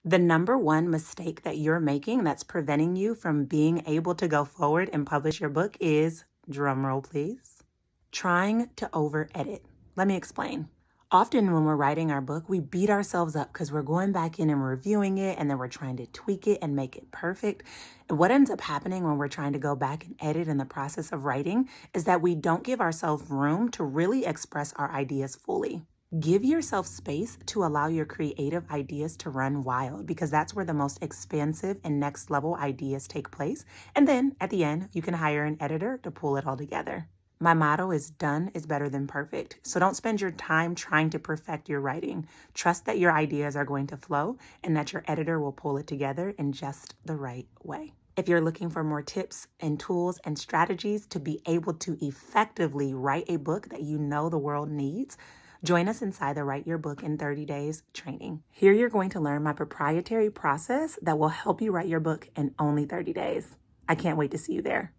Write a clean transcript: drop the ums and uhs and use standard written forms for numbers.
The number one mistake that you're making that's preventing you from being able to go forward and publish your book is, drumroll please, trying to over edit. Let me explain. Often when we're writing our book, we beat ourselves up because we're going back in and reviewing it, and then we're trying to tweak it and make it perfect. And what ends up happening when we're trying to go back and edit in the process of writing is that we don't give ourselves room to really express our ideas fully. Give yourself space to allow your creative ideas to run wild, because that's where the most expansive and next level ideas take place. And then at the end, you can hire an editor to pull it all together. My motto is done is better than perfect. So don't spend your time trying to perfect your writing. Trust that your ideas are going to flow and that your editor will pull it together in just the right way. If you're looking for more tips and tools and strategies to be able to effectively write a book that you know the world needs, join us inside the Write Your Book in 30 Days training. Here you're going to learn my proprietary process that will help you write your book in only 30 days. I can't wait to see you there.